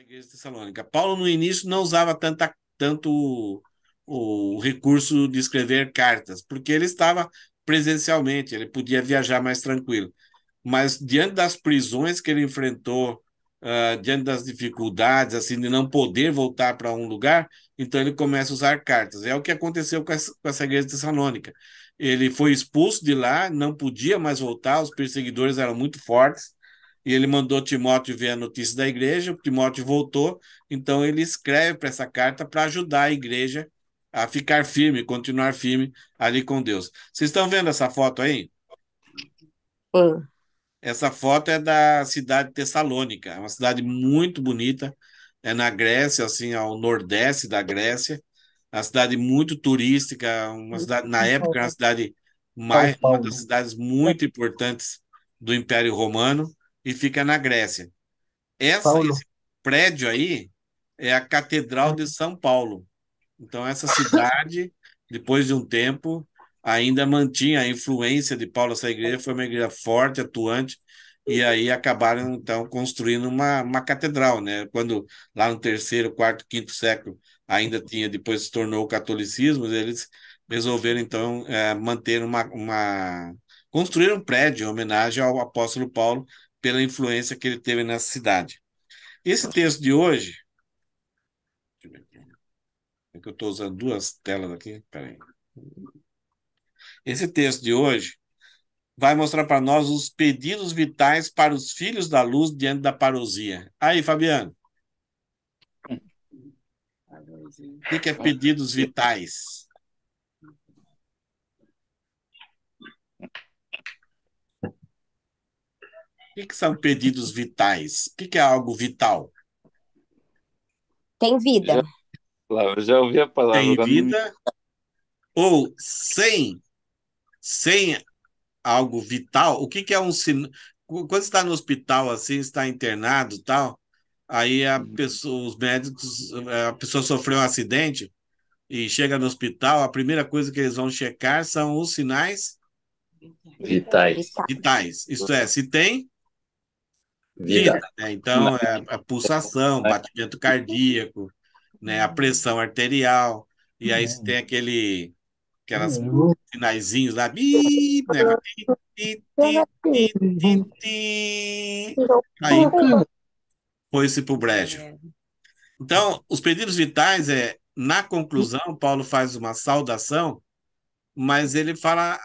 igreja de Tessalônica. Paulo, no início, não usava tanto o recurso de escrever cartas, porque ele estava presencialmente, ele podia viajar mais tranquilo. Mas diante das prisões que ele enfrentou, diante das dificuldades, assim, de não poder voltar para um lugar, então ele começa a usar cartas. É o que aconteceu com essa igreja de Tessalônica. Ele foi expulso de lá, não podia mais voltar, os perseguidores eram muito fortes, e ele mandou Timóteo ver a notícia da igreja, o Timóteo voltou, então ele escreve para essa carta para ajudar a igreja a ficar firme, continuar firme ali com Deus. Vocês estão vendo essa foto aí? Sim. Essa foto é da cidade de Tessalônica, é uma cidade muito bonita, é na Grécia, assim, ao nordeste da Grécia, uma cidade muito turística, uma cidade, na época, uma cidade São uma das Paulo. cidades muito importantes do Império Romano e fica na Grécia. Paulo. Esse prédio aí é a Catedral de São Paulo. Então, essa cidade, depois de um tempo, ainda mantinha a influência de Paulo. Essa igreja foi uma igreja forte, atuante, e aí acabaram, então, construindo uma catedral, né? Quando lá no terceiro, quarto, quinto século ainda tinha, depois se tornou o catolicismo, eles resolveram, então, manter construir um prédio em homenagem ao apóstolo Paulo pela influência que ele teve nessa cidade. Esse texto de hoje, é que eu estou usando duas telas aqui, peraí. Esse texto de hoje vai mostrar para nós os pedidos vitais para os filhos da luz diante da parousia. Aí, Fabiano, o que é pedidos vitais? O que são pedidos vitais? O que é algo vital? Tem vida. Já, eu já ouvi a palavra, Tem agora não. vida ou sem algo vital? O que é um sinal? Quando você está no hospital, assim, está internado, tal, aí os médicos, a pessoa sofreu um acidente e chega no hospital, a primeira coisa que eles vão checar são os sinais Vitais. Vital. vitais. Isto é, se tem vida, Vida. né? Então, é a pulsação, batimento cardíaco, né? A pressão arterial, e aí se tem aquelas sinaizinhos lá, bip, né? Bip, bip, bip, bip, bip, bip. Aí foi-se para o brejo. Então, os pedidos vitais na conclusão, Paulo faz uma saudação, mas ele fala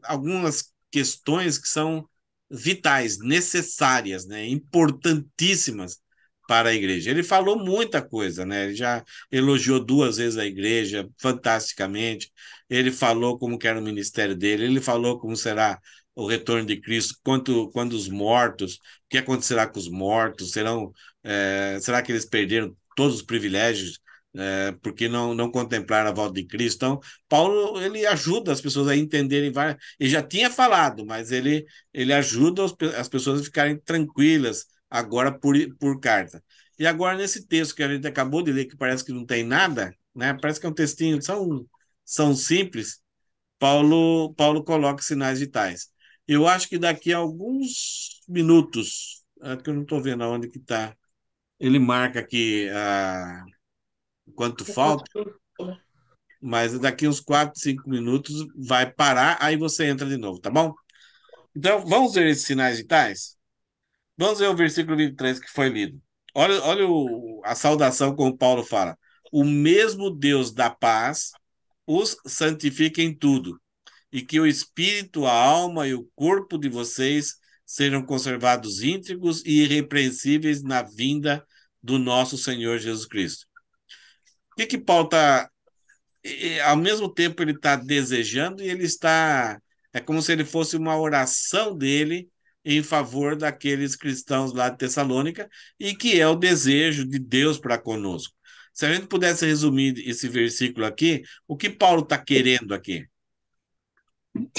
algumas questões que são vitais, necessárias, né, importantíssimas para a igreja. Ele falou muita coisa, né? Ele já elogiou duas vezes a igreja, fantasticamente. Ele falou como que era o ministério dele, ele falou como será o retorno de Cristo, quando os mortos, o que acontecerá com os mortos, será que eles perderam todos os privilégios porque não contemplaram a volta de Cristo? Então, Paulo, ele ajuda as pessoas a entenderem várias. Ele já tinha falado, mas ele ajuda as pessoas a ficarem tranquilas agora por carta. E agora, nesse texto que a gente acabou de ler, que parece que não tem nada, né? Parece que é um textinho, são simples. Paulo coloca sinais vitais. Eu acho que daqui a alguns minutos, que eu não estou vendo aonde que está, ele marca aqui quanto falta, mas daqui uns 4, 5 minutos vai parar, aí você entra de novo, tá bom? Então, vamos ver esses sinais vitais? Vamos ver o versículo 23 que foi lido. Olha a saudação como Paulo fala. O mesmo Deus da paz os santifique em tudo, e que o espírito, a alma e o corpo de vocês sejam conservados íntegros e irrepreensíveis na vinda do nosso Senhor Jesus Cristo. O que Paulo está ao mesmo tempo ele está desejando e ele está. É como se ele fosse uma oração dele em favor daqueles cristãos lá de Tessalônica e que é o desejo de Deus para conosco. Se a gente pudesse resumir esse versículo aqui, o que Paulo está querendo aqui? O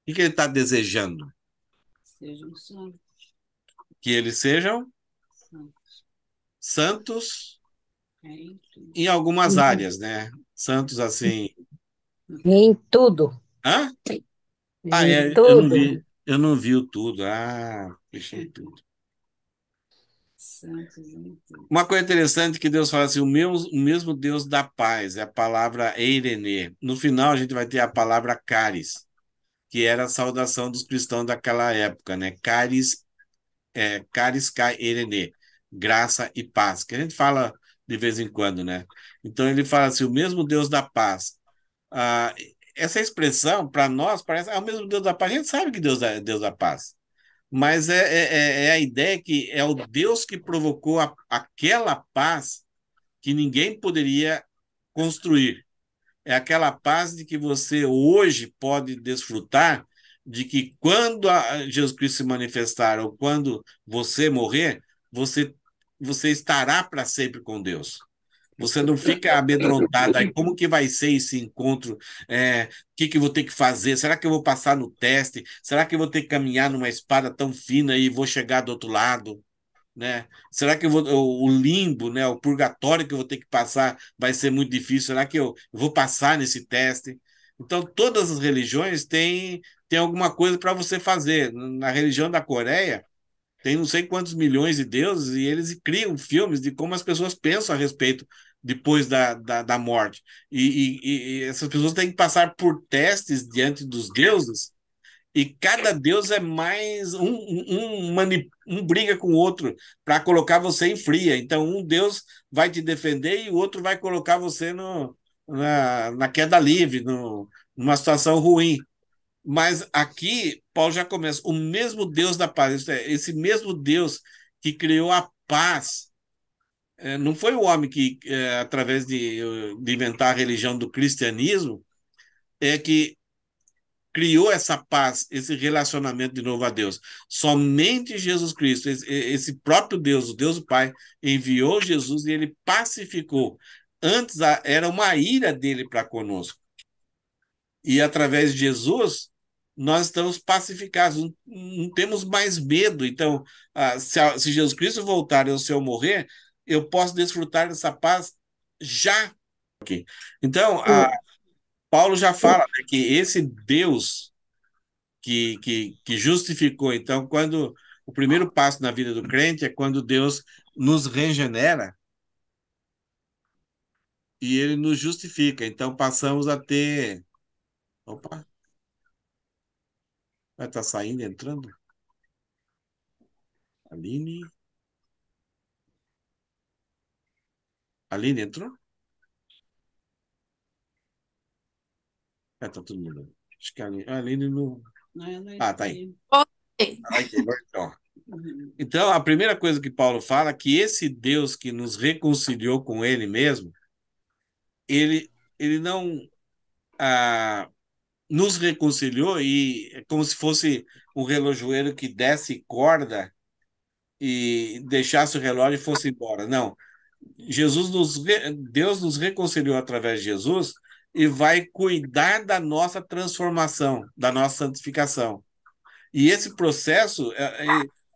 que ele está desejando? Sejam santos. Que eles sejam santos em algumas áreas, né? Santos assim. Em tudo. Hã? Em Eu não tudo. vi, eu não vi o tudo. Fechei tudo. Uma coisa interessante que Deus fala assim, o mesmo Deus da paz, é a palavra eirene. No final a gente vai ter a palavra caris, que era a saudação dos cristãos daquela época, né? Caris kai eirene, graça e paz, que a gente fala de vez em quando, né? Então ele fala assim, o mesmo Deus da paz. Ah, essa expressão, para nós, parece o mesmo Deus da paz. A gente sabe que Deus é Deus da paz. Mas é a ideia que é o Deus que provocou aquela paz que ninguém poderia construir. É aquela paz de que você hoje pode desfrutar, de que quando Jesus Cristo se manifestar ou quando você morrer, você, você estará para sempre com Deus. Você não fica amedrontado. Aí, como que vai ser esse encontro? Que eu vou ter que fazer? Será que eu vou passar no teste? Será que eu vou ter que caminhar numa espada tão fina e vou chegar do outro lado? Né? Será que o limbo, né, o purgatório que eu vou ter que passar vai ser muito difícil? Será que eu vou passar nesse teste? Então, todas as religiões têm alguma coisa para você fazer. Na religião da Coreia, tem não sei quantos milhões de deuses e eles criam filmes de como as pessoas pensam a respeito depois da morte. E essas pessoas têm que passar por testes diante dos deuses e cada deus é mais um briga com o outro para colocar você em fria. Então, um deus vai te defender e o outro vai colocar você na queda livre, numa situação ruim. Mas aqui, Paulo já começa, o mesmo Deus da paz, esse mesmo Deus que criou a paz, não foi o homem que, através de inventar a religião do cristianismo, que criou essa paz, esse relacionamento de novo a Deus. Somente Jesus Cristo, esse próprio Deus, o Deus do Pai, enviou Jesus e ele pacificou. Antes era uma ira dele para conosco. E através de Jesus, nós estamos pacificados, não temos mais medo. Então, se Jesus Cristo voltar ou se eu morrer, eu posso desfrutar dessa paz já. Okay. Então, Paulo já fala, né, que esse Deus que justificou. Então, quando o primeiro passo na vida do crente é quando Deus nos regenera e ele nos justifica. Então, passamos a ter. Opa, vai estar saindo, entrando? Aline? Aline entrou? Tá todo mundo. Acho que a Aline não. Tá aí. Então. Então, a primeira coisa que Paulo fala é que esse Deus que nos reconciliou com ele mesmo, ele não nos reconciliou e é como se fosse um relojoeiro que desse corda e deixasse o relógio e fosse embora. Não. Deus nos reconciliou através de Jesus e vai cuidar da nossa transformação, da nossa santificação. E esse processo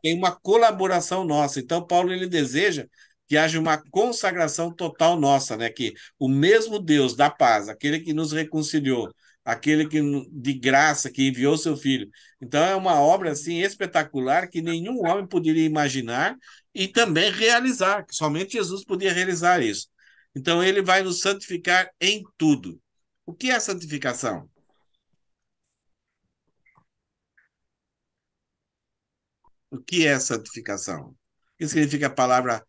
tem uma colaboração nossa. Então, Paulo ele deseja que haja uma consagração total nossa, né? Que o mesmo Deus da paz, aquele que nos reconciliou, aquele que de graça que enviou seu filho. Então é uma obra assim espetacular que nenhum homem poderia imaginar e também realizar, que somente Jesus podia realizar isso. Então ele vai nos santificar em tudo. O que é santificação? O que é santificação? O que significa a palavra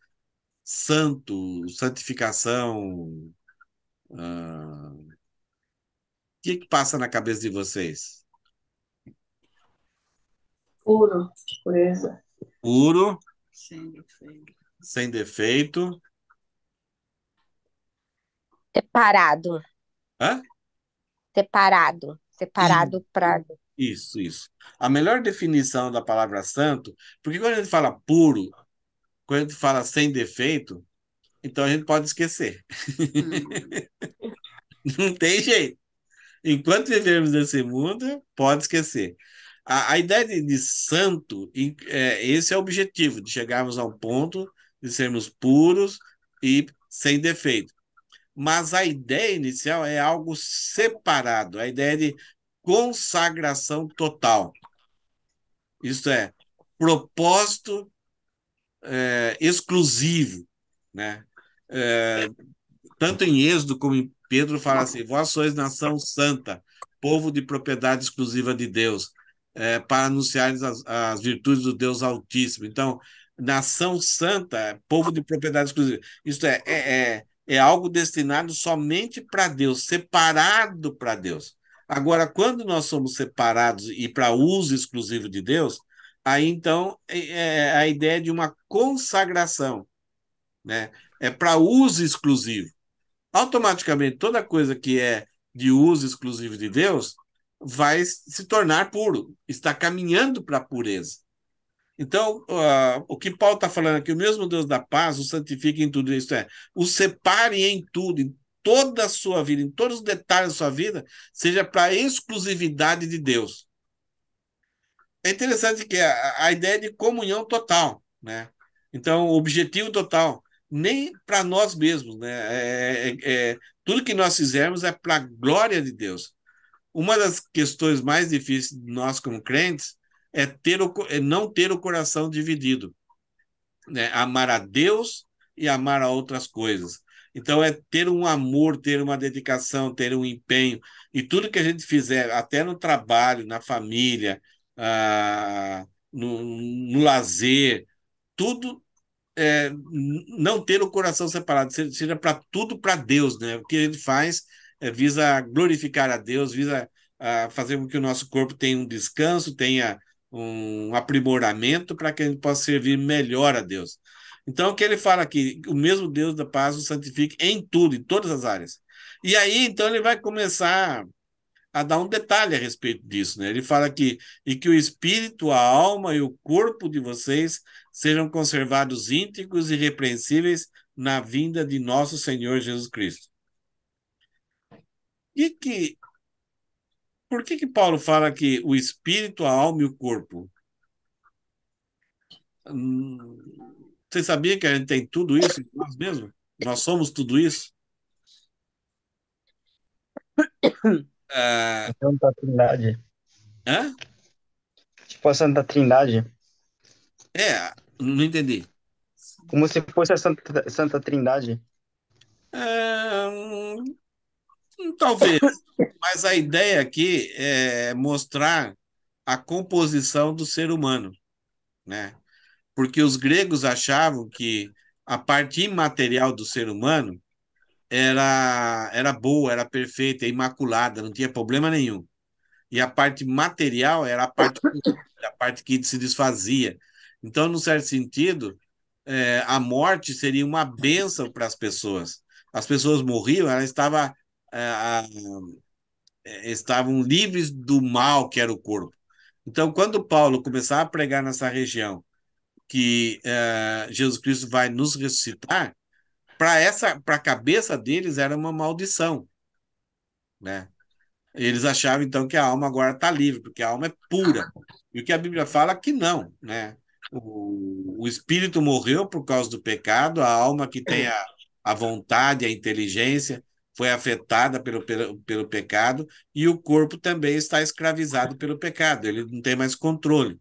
santo, santificação? O que passa na cabeça de vocês? Puro, pureza. Puro, Sem defeito. sem defeito. Separado. Hã? Separado para. Isso. A melhor definição da palavra santo, porque quando a gente fala puro, quando a gente fala sem defeito, então a gente pode esquecer. Não tem jeito. Enquanto vivermos nesse mundo, pode esquecer. A ideia de santo, esse é o objetivo, de chegarmos a um ponto de sermos puros e sem defeito. Mas a ideia inicial é algo separado, a ideia de consagração total. Isto é, propósito exclusivo, né? É, tanto em Êxodo como em Pedro fala assim: vós sois nação santa, povo de propriedade exclusiva de Deus, para anunciar as virtudes do Deus Altíssimo. Então, nação santa, povo de propriedade exclusiva. Isto é algo destinado somente para Deus, separado para Deus. Agora, quando nós somos separados e para uso exclusivo de Deus, aí então a ideia de uma consagração, né? É para uso exclusivo. Automaticamente, toda coisa que é de uso exclusivo de Deus vai se tornar puro, está caminhando para a pureza. Então, o que Paulo está falando aqui, o mesmo Deus da paz o santifique em tudo isso, o separe em tudo, em toda a sua vida, em todos os detalhes da sua vida, seja para a exclusividade de Deus. É interessante que a ideia de comunhão total, né? Então, objetivo total, nem para nós mesmos, né? Tudo que nós fizermos é para a glória de Deus. Uma das questões mais difíceis de nós como crentes é não ter o coração dividido, né? Amar a Deus e amar a outras coisas. Então, é ter um amor, ter uma dedicação, ter um empenho. E tudo que a gente fizer, até no trabalho, na família, no lazer, tudo não ter o coração separado, seja para tudo para Deus, né? O que a gente faz visa glorificar a Deus, visa fazer com que o nosso corpo tenha um descanso, tenha um aprimoramento para que a gente possa servir melhor a Deus. Então, o que ele fala aqui, o mesmo Deus da paz o santifique em tudo, em todas as áreas. E aí, então, ele vai começar a dar um detalhe a respeito disso, né? Ele fala que o espírito, a alma e o corpo de vocês sejam conservados íntegros e irrepreensíveis na vinda de nosso Senhor Jesus Cristo. Por que Paulo fala que o espírito, a alma e o corpo? Você sabia que a gente tem tudo isso em nós mesmos? Nós somos tudo isso? Santa Trindade. Hã? Tipo a Santa Trindade. Não entendi. Como se fosse a Santa Trindade. Talvez, mas a ideia aqui é mostrar a composição do ser humano, né? Porque os gregos achavam que a parte imaterial do ser humano era boa, era perfeita, imaculada, não tinha problema nenhum. E a parte material era a parte que se desfazia. Então, num certo sentido, a morte seria uma bênção para as pessoas. As pessoas morriam, elas estavam livres do mal que era o corpo. Então, quando Paulo começar a pregar nessa região que Jesus Cristo vai nos ressuscitar, para a cabeça deles era uma maldição, né? Eles achavam então que a alma agora está livre, porque a alma é pura. E o que a Bíblia fala que não, né? O espírito morreu por causa do pecado, a alma que tem a vontade, a inteligência, foi afetada pelo pecado, e o corpo também está escravizado pelo pecado, ele não tem mais controle.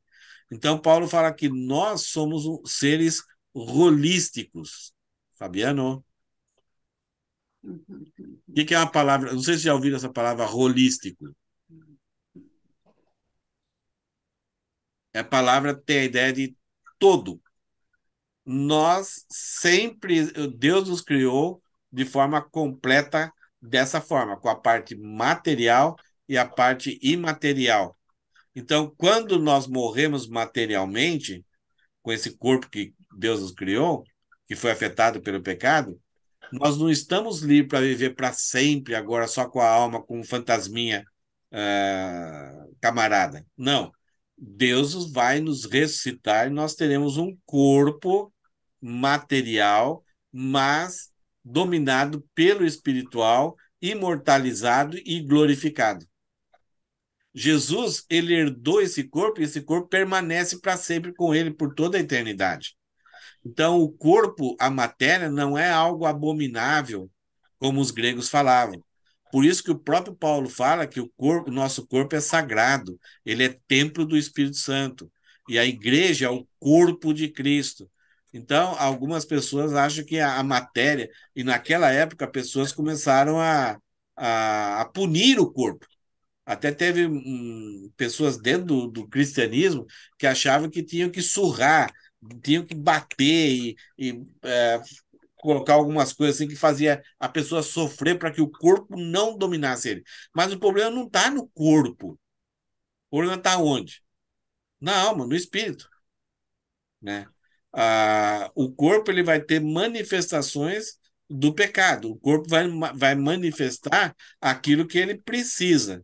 Então, Paulo fala que nós somos seres holísticos. Fabiano? O que é uma palavra? Não sei se já ouviram essa palavra holístico. A palavra tem a ideia de todo. Nós sempre, Deus nos criou de forma completa dessa forma, com a parte material e a parte imaterial. Então, quando nós morremos materialmente, com esse corpo que Deus nos criou, que foi afetado pelo pecado, nós não estamos livres para viver para sempre, agora só com a alma, com um fantasminha camarada. Não. Deus vai nos ressuscitar e nós teremos um corpo material, mas dominado pelo espiritual, imortalizado e glorificado. Jesus, ele herdou esse corpo e esse corpo permanece para sempre com ele por toda a eternidade. Então, o corpo, a matéria, não é algo abominável, como os gregos falavam. Por isso que o próprio Paulo fala que o nosso corpo é sagrado, ele é templo do Espírito Santo. E a igreja é o corpo de Cristo. Então, algumas pessoas acham que a matéria, e naquela época, pessoas começaram a punir o corpo. Até teve pessoas dentro do cristianismo que achavam que tinham que surrar, tinham que bater e colocar algumas coisas assim que fazia a pessoa sofrer para que o corpo não dominasse ele. Mas o problema não está no corpo. O problema está onde? Na alma, no espírito, né? O corpo ele vai ter manifestações do pecado. O corpo vai manifestar aquilo que ele precisa.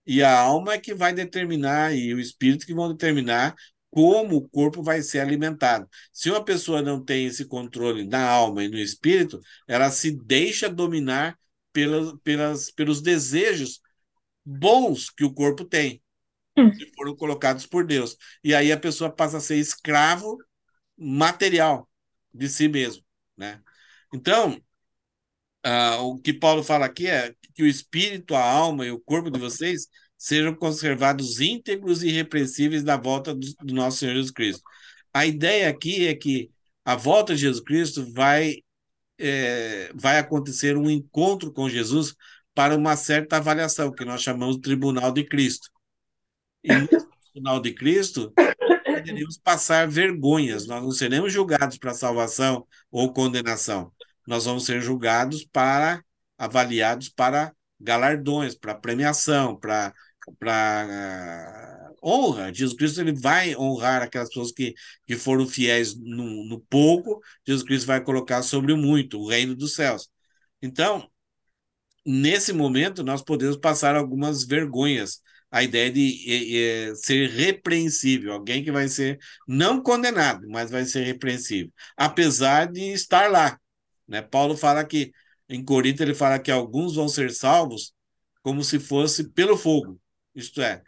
E a alma é que vai determinar, e o espírito que vão determinar como o corpo vai ser alimentado. Se uma pessoa não tem esse controle na alma e no espírito, ela se deixa dominar pelos desejos bons que o corpo tem, que foram colocados por Deus. E aí a pessoa passa a ser escravo material de si mesmo, né? Então, o que Paulo fala aqui é que o espírito, a alma e o corpo de vocês sejam conservados íntegros e irrepreensíveis na volta do nosso Senhor Jesus Cristo. A ideia aqui é que a volta de Jesus Cristo vai acontecer um encontro com Jesus para uma certa avaliação, que nós chamamos de Tribunal de Cristo. E no Tribunal de Cristo, poderíamos passar vergonhas, nós não seremos julgados para salvação ou condenação. Nós vamos ser julgados avaliados para galardões, para premiação, para honra. Jesus Cristo ele vai honrar aquelas pessoas que foram fiéis no pouco, Jesus Cristo vai colocar sobre o muito, o reino dos céus. Então, nesse momento, nós podemos passar algumas vergonhas. A ideia de ser repreensível, alguém que vai ser não condenado, mas vai ser repreensível, apesar de estar lá, né? Paulo fala que, em Corinto, ele fala que alguns vão ser salvos como se fosse pelo fogo, isto é,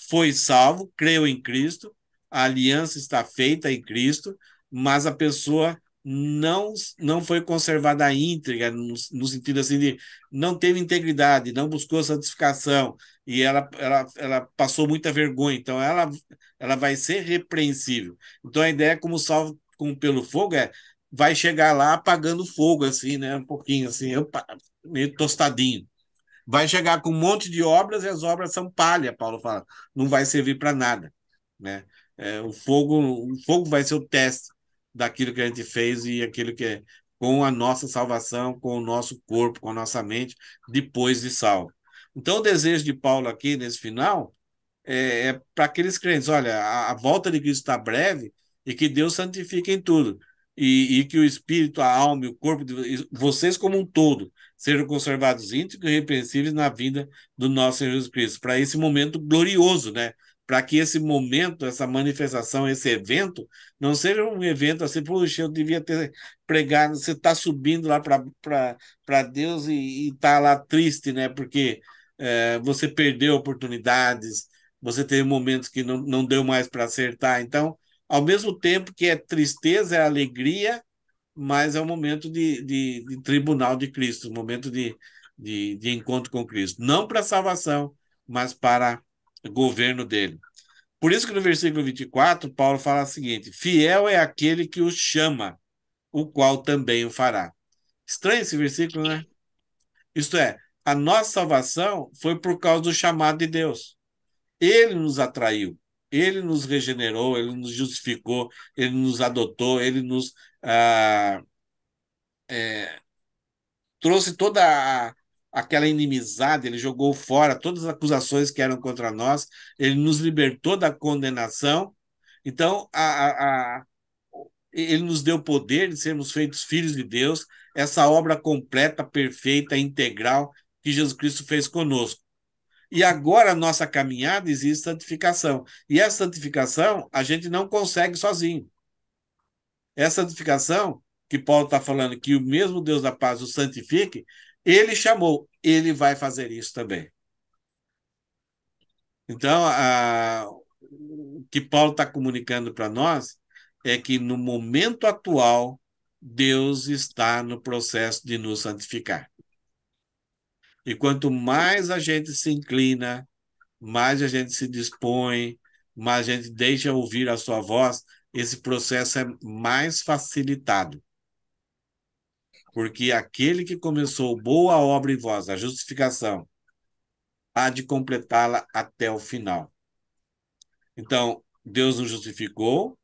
foi salvo, creu em Cristo, a aliança está feita em Cristo, mas a pessoa não foi conservada íntegra, no sentido assim de não teve integridade, não buscou santificação, e ela passou muita vergonha, então ela vai ser repreensível. Então a ideia como salvo pelo fogo vai chegar lá apagando fogo, assim, né? Um pouquinho assim, meio tostadinho. Vai chegar com um monte de obras e as obras são palha, Paulo fala, não vai servir para nada, né? O fogo vai ser o teste daquilo que a gente fez e aquilo que é com a nossa salvação, com o nosso corpo, com a nossa mente, depois de salvo. Então, o desejo de Paulo aqui, nesse final, é para aqueles crentes, olha, a volta de Cristo está breve e que Deus santifique em tudo. E que o espírito, a alma e o corpo de vocês como um todo sejam conservados íntegros e irrepreensíveis na vida do nosso Senhor Jesus Cristo, para esse momento glorioso, né? Para que esse momento, essa manifestação, esse evento, não seja um evento assim, puxa, eu devia ter pregado, você está subindo lá para Deus e está lá triste, né? Porque você perdeu oportunidades, você teve momentos que não deu mais para acertar. Então, ao mesmo tempo que é tristeza, é alegria, mas é um momento de tribunal de Cristo, um momento de encontro com Cristo. Não para salvação, mas para o governo dele. Por isso que no versículo 24, Paulo fala o seguinte: fiel é aquele que o chama, o qual também o fará. Estranho esse versículo, né? Isto é, a nossa salvação foi por causa do chamado de Deus. Ele nos atraiu, ele nos regenerou, ele nos justificou, ele nos adotou, ele nos trouxe aquela inimizade, ele jogou fora todas as acusações que eram contra nós, ele nos libertou da condenação. Então, ele nos deu poder de sermos feitos filhos de Deus, essa obra completa, perfeita, integral que Jesus Cristo fez conosco. E agora a nossa caminhada existe santificação. E essa santificação a gente não consegue sozinho. Essa santificação que Paulo está falando, que o mesmo Deus da paz o santifique, ele chamou, ele vai fazer isso também. Então, o que Paulo está comunicando para nós é que no momento atual, Deus está no processo de nos santificar. E quanto mais a gente se inclina, mais a gente se dispõe, mais a gente deixa ouvir a sua voz, esse processo é mais facilitado. Porque aquele que começou boa obra em vós, a justificação, há de completá-la até o final. Então, Deus nos justificou,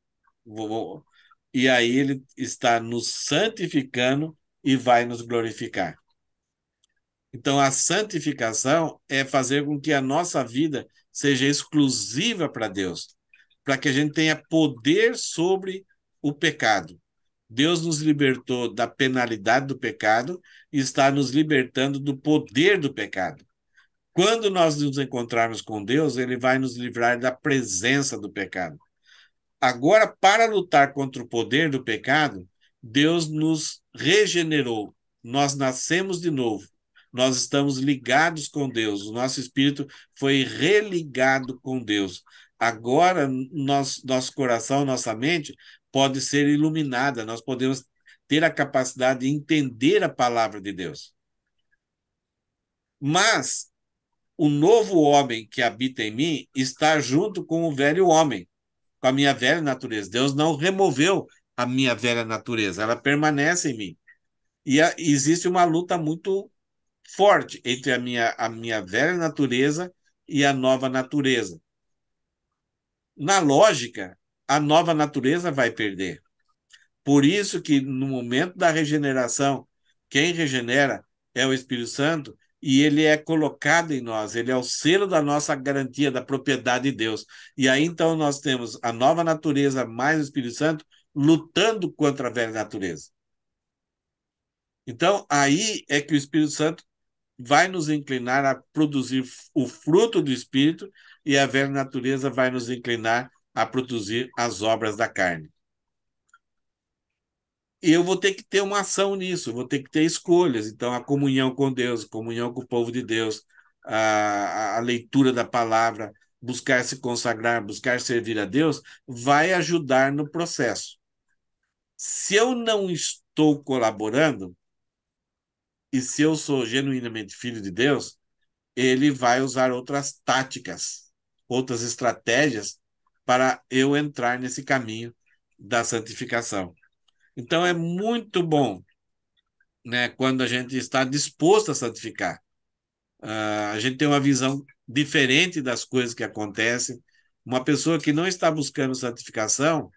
e aí ele está nos santificando e vai nos glorificar. Então, a santificação é fazer com que a nossa vida seja exclusiva para Deus, para que a gente tenha poder sobre o pecado. Deus nos libertou da penalidade do pecado e está nos libertando do poder do pecado. Quando nós nos encontrarmos com Deus, ele vai nos livrar da presença do pecado. Agora, para lutar contra o poder do pecado, Deus nos regenerou. Nós nascemos de novo. Nós estamos ligados com Deus. O nosso espírito foi religado com Deus. Agora, nosso coração, nossa mente pode ser iluminada. Nós podemos ter a capacidade de entender a palavra de Deus. Mas o novo homem que habita em mim está junto com o velho homem, com a minha velha natureza. Deus não removeu a minha velha natureza, ela permanece em mim. E existe uma luta muito forte entre a minha velha natureza e a nova natureza. Na lógica, a nova natureza vai perder. Por isso que no momento da regeneração, quem regenera é o Espírito Santo e ele é colocado em nós, ele é o selo da nossa garantia, da propriedade de Deus. E aí então nós temos a nova natureza mais o Espírito Santo lutando contra a velha natureza. Então aí é que o Espírito Santo vai nos inclinar a produzir o fruto do Espírito e a velha natureza vai nos inclinar a produzir as obras da carne. E eu vou ter que ter uma ação nisso, vou ter que ter escolhas. Então, a comunhão com Deus, comunhão com o povo de Deus, a leitura da palavra, buscar se consagrar, buscar servir a Deus, vai ajudar no processo. Se eu não estou colaborando, e se eu sou genuinamente filho de Deus, ele vai usar outras táticas, outras estratégias para eu entrar nesse caminho da santificação. Então, é muito bom, né, quando a gente está disposto a santificar. A gente tem uma visão diferente das coisas que acontecem. Uma pessoa que não está buscando santificação,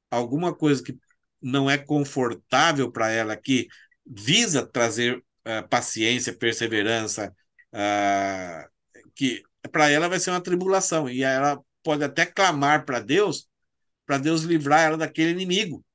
alguma coisa que não é confortável para ela, que visa trazer paciência, perseverança, que para ela vai ser uma tribulação. E ela pode até clamar para Deus livrar ela daquele inimigo.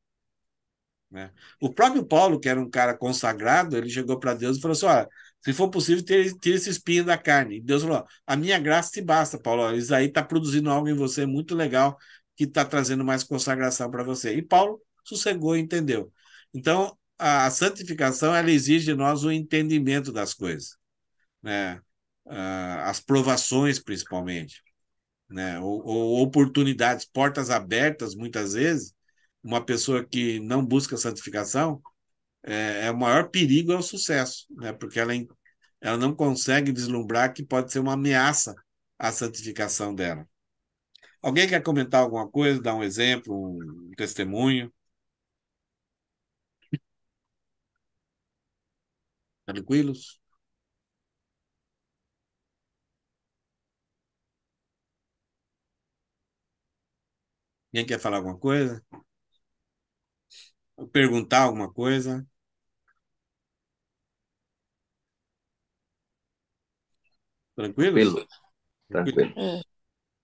Né? O próprio Paulo, que era um cara consagrado, ele chegou para Deus e falou assim: olha, se for possível, tira esse espinho da carne. E Deus falou: a minha graça te basta, Paulo. Olha, isso aí está produzindo algo em você muito legal, que está trazendo mais consagração para você. E Paulo sossegou e entendeu. Então, a santificação, ela exige de nós o entendimento das coisas, né? As provações, principalmente, né? Ou oportunidades, portas abertas, muitas vezes. Uma pessoa que não busca santificação, o maior perigo é o sucesso, né? Porque ela não consegue vislumbrar que pode ser uma ameaça à santificação dela. Alguém quer comentar alguma coisa, dar um exemplo, um testemunho? Tranquilos? Alguém quer falar alguma coisa? Perguntar alguma coisa? Tranquilos? Tranquilo, tranquilo.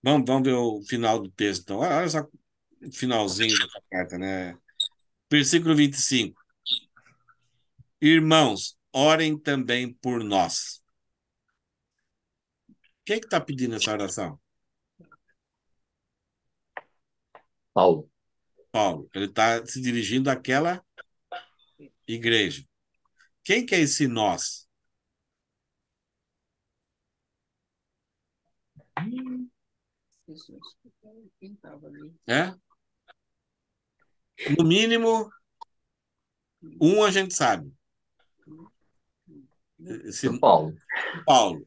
Vamos ver o final do texto. Então, olha só o finalzinho dessa carta, né? Versículo 25. Irmãos, orem também por nós. Quem é que está pedindo essa oração? Paulo, Paulo. Ele está se dirigindo àquela igreja. Quem que é esse nós? Pessoas. Quem estava ali? É? No mínimo, um a gente sabe. Esse do Paulo. Paulo.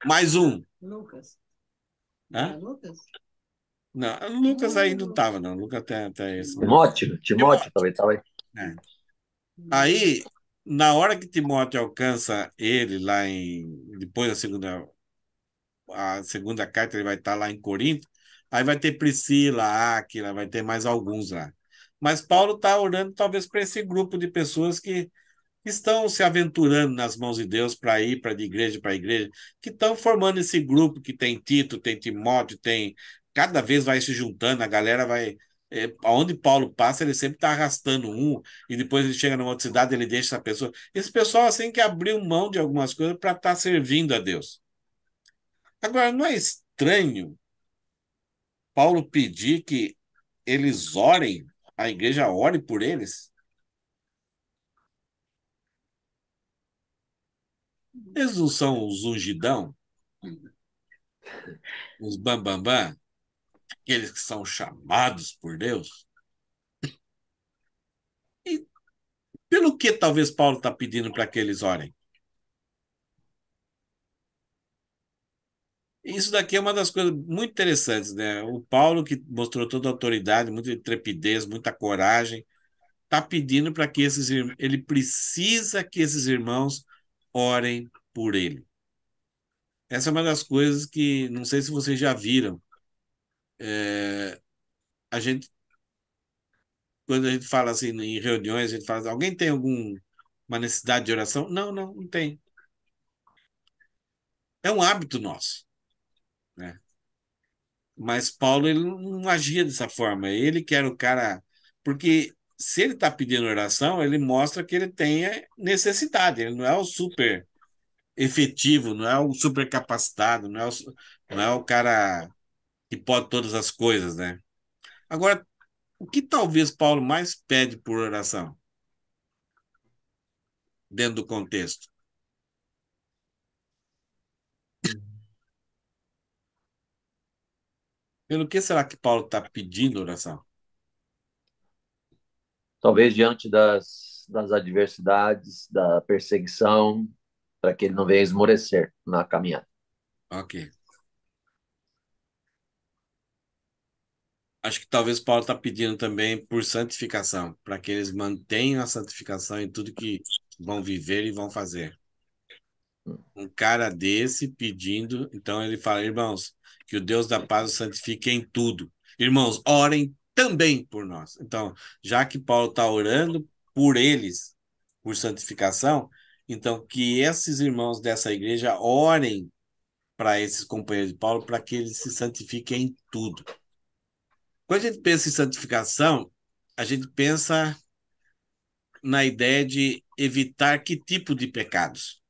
Mais um. Lucas. Hã? Não é Lucas? Não, o Lucas aí não estava, não. O Lucas até esse. Timóteo? Timóteo Timóteo. talvez estava aí. É. Aí, na hora que Timóteo alcança ele lá depois a segunda carta, ele vai estar lá em Corinto, aí vai ter Priscila, Áquila, vai ter mais alguns lá. Mas Paulo está orando talvez para esse grupo de pessoas que estão se aventurando nas mãos de Deus para ir de igreja para igreja, que estão formando esse grupo que tem Tito, tem Timóteo, tem. Cada vez vai se juntando, a galera vai. Aonde Paulo passa, ele sempre está arrastando um, e depois ele chega numa outra cidade, ele deixa essa pessoa. Esse pessoal assim que abriu mão de algumas coisas para estar servindo a Deus. Agora, não é estranho Paulo pedir que eles orem, a igreja ore por eles? Eles não são os ungidão, os bambambam, aqueles que são chamados por Deus? E pelo que talvez Paulo está pedindo para que eles orem? Isso daqui é uma das coisas muito interessantes, né? O Paulo, que mostrou toda a autoridade, muita intrepidez, muita coragem, está pedindo para que ele precisa que esses irmãos orem por ele. Essa é uma das coisas que, não sei se vocês já viram, a gente, quando a gente fala assim em reuniões, a gente fala, alguém tem alguma necessidade de oração? Não, não, não tem. É um hábito nosso, né? Mas Paulo, ele não agia dessa forma. Ele que era o cara. Porque se ele está pedindo oração, ele mostra que ele tem necessidade. Ele não é o super efetivo, não é o super capacitado, não é o cara que pode todas as coisas, né? Agora, o que talvez Paulo mais pede por oração, dentro do contexto? Pelo que será que Paulo está pedindo oração? Talvez diante das adversidades, da perseguição, para que ele não venha esmorecer na caminhada. Ok. Acho que talvez Paulo está pedindo também por santificação, para que eles mantenham a santificação em tudo que vão viver e vão fazer. Um cara desse pedindo, então ele fala, irmãos, que o Deus da paz os santifique em tudo. Irmãos, orem também por nós. Então, já que Paulo está orando por eles, por santificação, então que esses irmãos dessa igreja orem para esses companheiros de Paulo, para que eles se santifiquem em tudo. Quando a gente pensa em santificação, a gente pensa na ideia de evitar que tipo de pecados?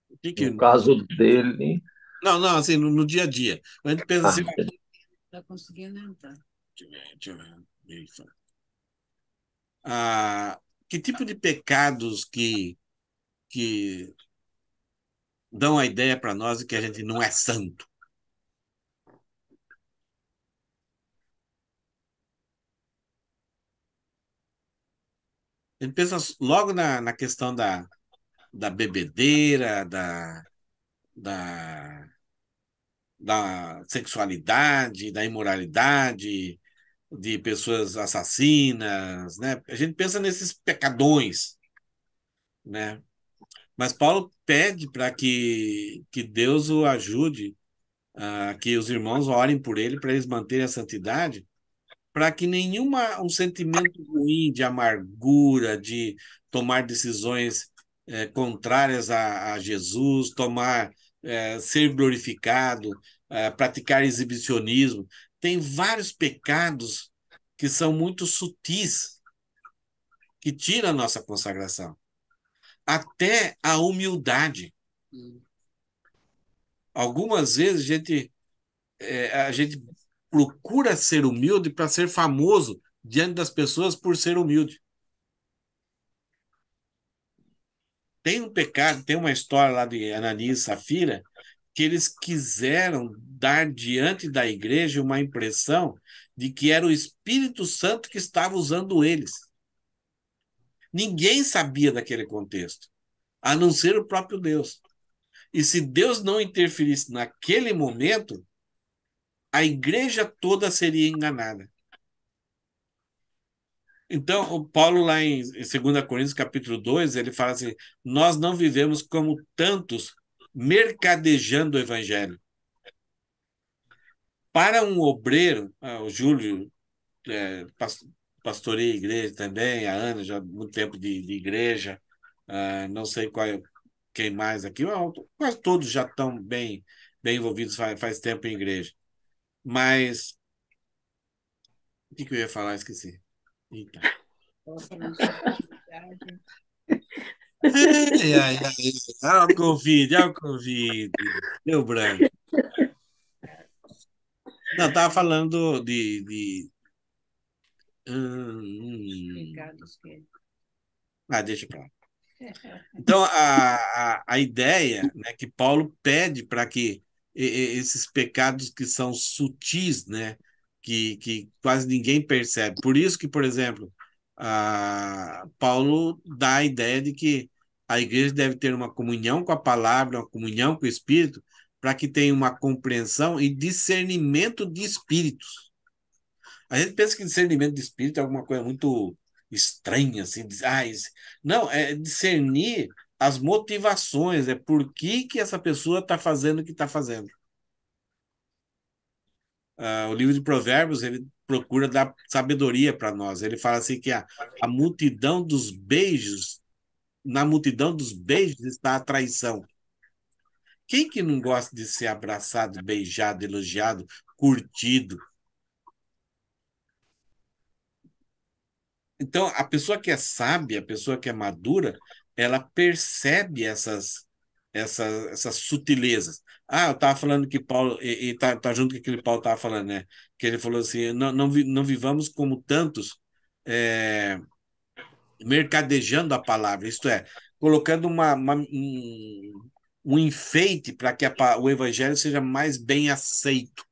O que que... No caso dele. Não, não, assim, no dia a dia. A gente pensa assim. Está conseguindo entrar. Deixa eu ver. Isso. Que tipo de pecados que dão a ideia para nós de que a gente não é santo? A gente pensa logo na questão da bebedeira, da, da sexualidade, da imoralidade, de pessoas assassinas, né? A gente pensa nesses pecadões, né? Mas Paulo pede para que Deus o ajude, que os irmãos orem por ele, para eles manterem a santidade, para que um sentimento ruim de amargura, de tomar decisões contrárias a Jesus, ser glorificado, praticar exibicionismo. Tem vários pecados que são muito sutis, que tiram a nossa consagração. Até a humildade. Algumas vezes a gente procura ser humilde para ser famoso diante das pessoas por ser humilde. Tem um pecado, tem uma história lá de Ananias e Safira, que eles quiseram dar diante da igreja uma impressão de que era o Espírito Santo que estava usando eles. Ninguém sabia daquele contexto. a não ser o próprio Deus. E se Deus não interferisse naquele momento, a igreja toda seria enganada. Então, o Paulo, lá em 2 Coríntios, capítulo 2, ele fala assim: nós não vivemos como tantos mercadejando o evangelho. Para um obreiro, o Júlio pastoreia a igreja também, a Ana já há muito tempo de igreja, não sei quem mais aqui, quase todos já estão bem envolvidos faz tempo em igreja. Mas, o que eu ia falar? Esqueci. Eita. Posso não ser verdade. Ai, ai, ai. Ah, o Covid, ah, o Covid. Deu branco. Não, estava falando de. Pecados que. Deixa pra lá. Então, a ideia, né, que Paulo pede para que esses pecados que são sutis, né, que quase ninguém percebe. Por isso que, por exemplo, Paulo dá a ideia de que a igreja deve ter uma comunhão com a palavra, uma comunhão com o Espírito, para que tenha uma compreensão e discernimento de espíritos. A gente pensa que discernimento de espírito é alguma coisa muito estranha, assim, não, é discernir as motivações, é por que essa pessoa está fazendo o que está fazendo. O livro de Provérbios, ele procura dar sabedoria para nós. Ele fala assim que a multidão dos beijos, na multidão dos beijos está a traição. Quem que não gosta de ser abraçado, beijado, elogiado, curtido? Então, a pessoa que é sábia, a pessoa que é madura, ela percebe essas sutilezas. Eu estava falando que Paulo, e tá junto com aquele Paulo estava falando, né? Que ele falou assim: não vivamos como tantos é, mercadejando a palavra, isto é, colocando um enfeite para que o evangelho seja mais bem aceito,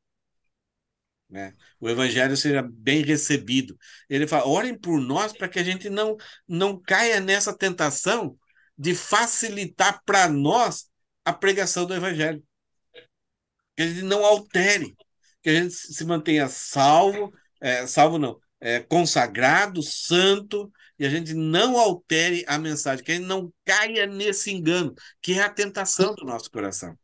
né? O evangelho seja bem recebido. Ele fala: orem por nós para que a gente não caia nessa tentação de facilitar para nós a pregação do evangelho. Que a gente não altere, que a gente se mantenha salvo, salvo não, consagrado, santo, e a gente não altere a mensagem, que a gente não caia nesse engano, que é a tentação do nosso coração.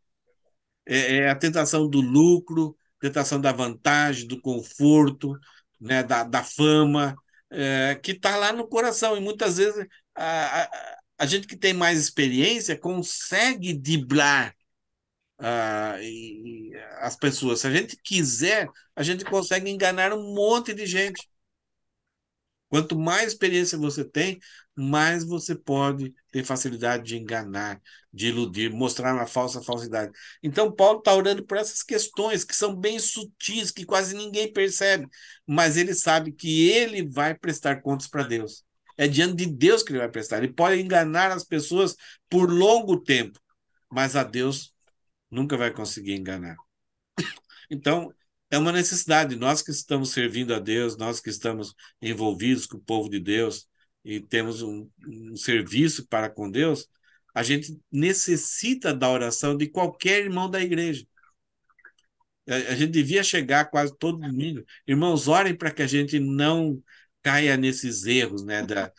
É a tentação do lucro, tentação da vantagem, do conforto, né, da fama, que está lá no coração. E muitas vezes a gente que tem mais experiência consegue driblar as pessoas. Se a gente quiser, a gente consegue enganar um monte de gente. Quanto mais experiência você tem, mais você pode ter facilidade de enganar, de iludir, mostrar uma falsidade. Então, Paulo está orando por essas questões que são bem sutis, que quase ninguém percebe, mas ele sabe que ele vai prestar contas para Deus. É diante de Deus que ele vai prestar. Ele pode enganar as pessoas por longo tempo, mas a Deus nunca vai conseguir enganar. Então, é uma necessidade. Nós que estamos servindo a Deus, nós que estamos envolvidos com o povo de Deus e temos um serviço para com Deus, a gente necessita da oração de qualquer irmão da igreja. A gente devia chegar quase todo domingo. Irmãos, orem para que a gente não caia nesses erros, né, da,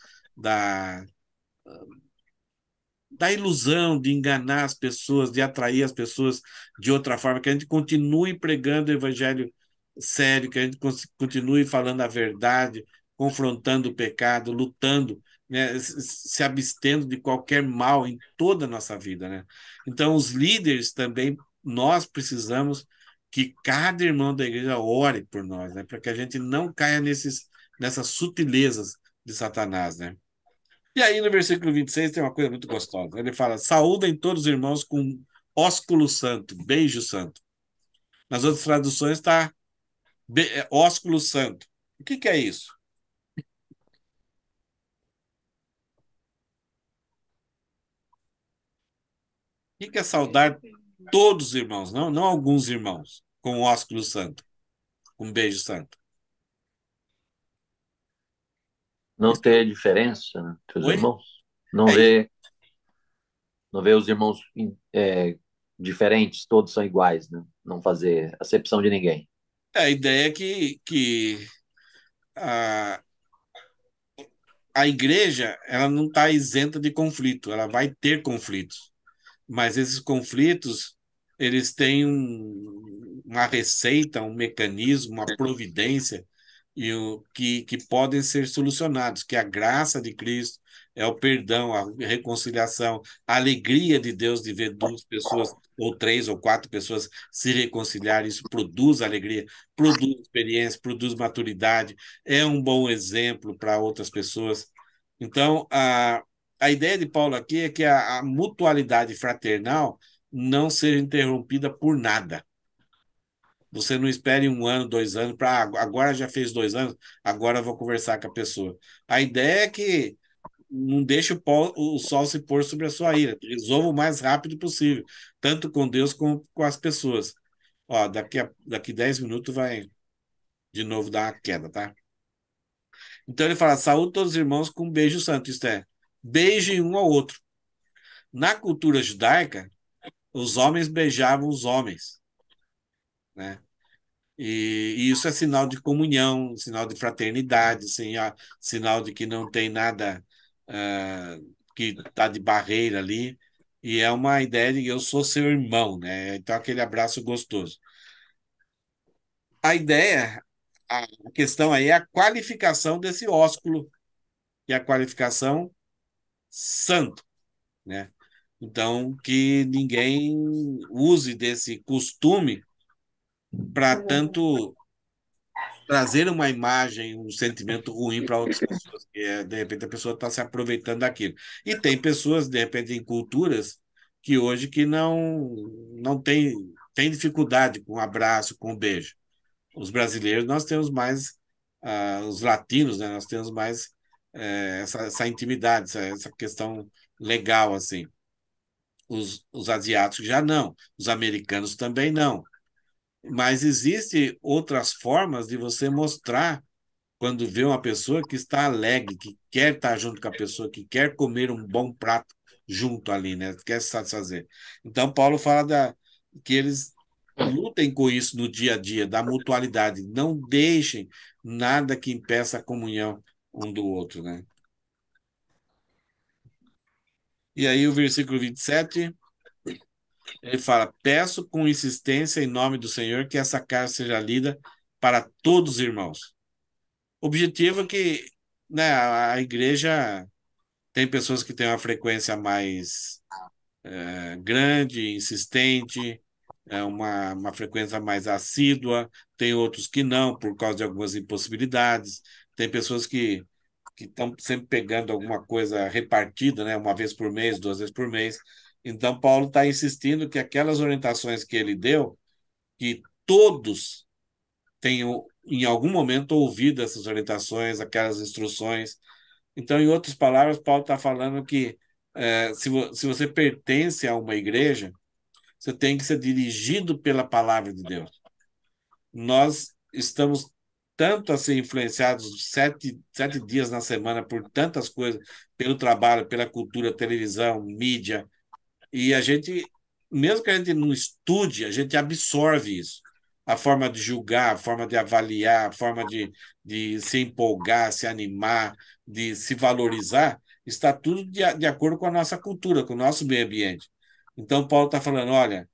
da ilusão de enganar as pessoas, de atrair as pessoas de outra forma, que a gente continue pregando o evangelho sério, que a gente continue falando a verdade, confrontando o pecado, lutando, né, se abstendo de qualquer mal em toda a nossa vida, né? Então, os líderes também, nós precisamos que cada irmão da igreja ore por nós, né, para que a gente não caia nessas sutilezas de Satanás, né? E aí, no versículo 26 tem uma coisa muito gostosa. Ele fala: saúdem todos os irmãos com ósculo santo, beijo santo. Nas outras traduções está ósculo santo. O que é isso? O que é saudar todos os irmãos, não alguns irmãos, com ósculo santo, com beijo santo? Não ter diferença, né, entre os Oi? irmãos. Não É, ver. Não ver os irmãos diferentes, todos são iguais, né? Não fazer acepção de ninguém. A ideia é que a, a igreja ela não está isenta de conflito, ela vai ter conflitos, mas esses conflitos eles têm uma receita, um mecanismo, uma providência que podem ser solucionados, que a graça de Cristo é o perdão, a reconciliação, a alegria de Deus de ver duas pessoas ou três ou quatro pessoas se reconciliarem, isso produz alegria, produz experiência, produz maturidade, é um bom exemplo para outras pessoas. Então, a ideia de Paulo aqui é que a mutualidade fraternal não seja interrompida por nada. Você não espere um ano, 2 anos, para agora já fez 2 anos, agora eu vou conversar com a pessoa. A ideia é que não deixe o sol se pôr sobre a sua ira. Resolva o mais rápido possível, tanto com Deus como com as pessoas. Ó, daqui 10 minutos vai de novo dar uma queda, tá? Então ele fala: saúde todos os irmãos com um beijo santo, isto é, beijem um ao outro. Na cultura judaica, os homens beijavam os homens, né? E isso é sinal de comunhão, sinal de fraternidade, sinal de que não tem nada que está de barreira ali. E é uma ideia de eu sou seu irmão, né? Então, aquele abraço gostoso. A ideia, a questão aí é a qualificação desse ósculo, que é a qualificação santo, né? Então, que ninguém use desse costume para tanto trazer uma imagem, um sentimento ruim para outras pessoas, que de repente a pessoa está se aproveitando daquilo. E tem pessoas, de repente, em culturas que hoje que não tem dificuldade com um abraço, com um beijo. Os brasileiros, nós temos mais, os latinos, né, nós temos mais essa intimidade, essa questão legal, assim. Os asiáticos já não, os americanos também não. Mas existe outras formas de você mostrar quando vê uma pessoa que está alegre, que quer estar junto com a pessoa, que quer comer um bom prato junto ali, né? Quer se satisfazer. Então, Paulo fala que eles lutem com isso no dia a dia, da mutualidade. Não deixem nada que impeça a comunhão um do outro, né? E aí, o versículo 27, ele fala: peço com insistência em nome do Senhor que essa carta seja lida para todos os irmãos. Objetivo é que, né, a igreja tem pessoas que têm uma frequência mais grande, insistente, uma frequência mais assídua, tem outros que não, por causa de algumas impossibilidades, tem pessoas que estão sempre pegando alguma coisa repartida, né, uma vez por mês, 2 vezes por mês. Então, Paulo está insistindo que aquelas orientações que ele deu, que todos tenham, em algum momento, ouvido essas orientações, aquelas instruções. Então, em outras palavras, Paulo está falando que se você pertence a uma igreja, você tem que ser dirigido pela palavra de Deus. Nós estamos tanto assim influenciados 7 dias na semana por tantas coisas, pelo trabalho, pela cultura, televisão, mídia, e a gente, mesmo que a gente não estude, a gente absorve isso. A forma de julgar, a forma de avaliar, a forma de se empolgar, se animar, de se valorizar, está tudo de acordo com a nossa cultura, com o nosso meio ambiente. Então, Paulo está falando: olha,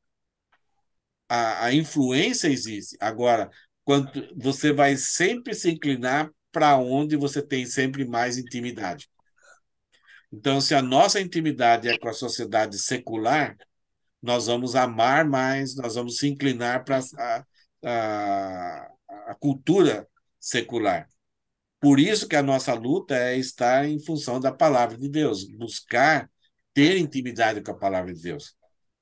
a influência existe. Agora, quando você vai sempre se inclinar para onde você tem sempre mais intimidade. Então, se a nossa intimidade é com a sociedade secular, nós vamos amar mais, nós vamos se inclinar para a cultura secular. Por isso que a nossa luta é estar em função da palavra de Deus, buscar ter intimidade com a palavra de Deus.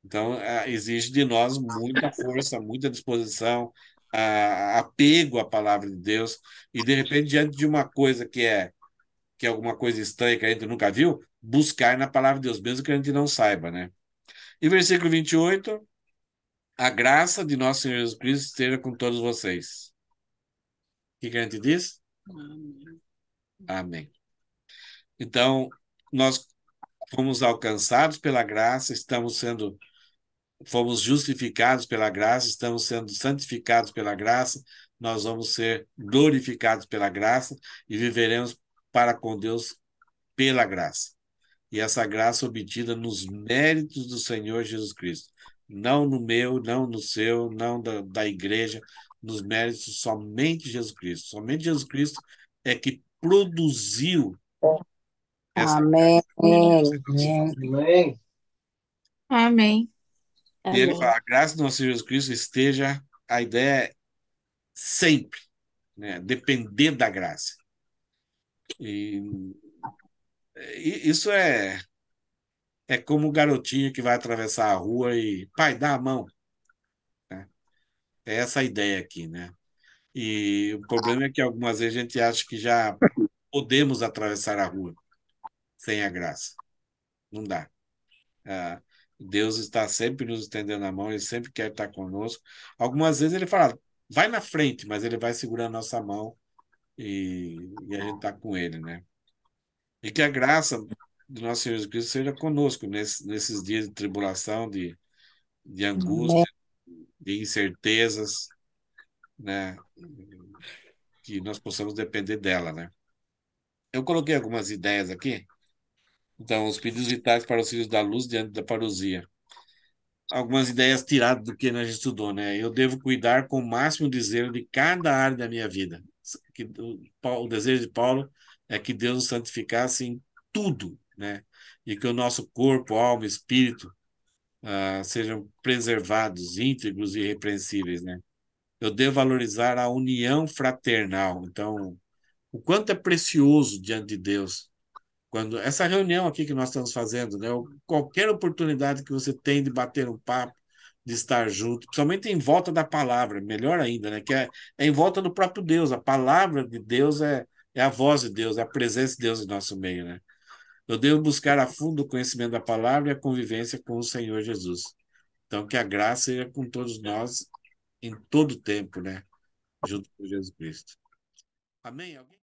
Então, exige de nós muita força, muita disposição, apego à palavra de Deus, e de repente, diante de uma coisa que é alguma coisa estranha que a gente nunca viu, buscar na palavra de Deus, mesmo que a gente não saiba, né? E versículo 28, a graça de nosso Senhor Jesus Cristo esteja com todos vocês. O que a gente diz? Amém. Amém. Então, nós fomos alcançados pela graça, fomos justificados pela graça, estamos sendo santificados pela graça, nós vamos ser glorificados pela graça e viveremos para com Deus pela graça. E essa graça obtida nos méritos do Senhor Jesus Cristo. Não no meu, não no seu, não da igreja, nos méritos somente de Jesus Cristo. Somente Jesus Cristo é que produziu essa Amém. graça. Amém. Amém. E ele Amém. fala, a graça do nosso Senhor Jesus Cristo esteja, a ideia é sempre, né, depender da graça. E, isso é como o garotinho que vai atravessar a rua e, pai, dá a mão. Né? É essa a ideia aqui, né? E o problema é que algumas vezes a gente acha que já podemos atravessar a rua sem a graça. Não dá. Ah, Deus está sempre nos estendendo a mão, Ele sempre quer estar conosco. Algumas vezes Ele fala, vai na frente, mas Ele vai segurando a nossa mão e a gente está com Ele, né? E que a graça do nosso Senhor Jesus Cristo seja conosco nesses dias de tribulação, de Amém. angústia, de incertezas, né? Que nós possamos depender dela, né? Eu coloquei algumas ideias aqui. Então, os pedidos vitais para os filhos da luz diante da parousia. Algumas ideias tiradas do que a gente estudou, né? Eu devo cuidar com o máximo de zelo de cada área da minha vida. O desejo de Paulo é que Deus nos santificasse em tudo, né? E que o nosso corpo, alma, espírito sejam preservados, íntegros e irrepreensíveis, né? Eu devo valorizar a união fraternal. Então, o quanto é precioso diante de Deus quando essa reunião aqui que nós estamos fazendo, né? Qualquer oportunidade que você tem de bater um papo, de estar junto, principalmente em volta da palavra, melhor ainda, né? Que é em volta do próprio Deus. A palavra de Deus é a voz de Deus, é a presença de Deus em nosso meio, né? Eu devo buscar a fundo o conhecimento da palavra e a convivência com o Senhor Jesus. Então, que a graça seja com todos nós em todo o tempo, né? Junto com Jesus Cristo. Amém? Alguém?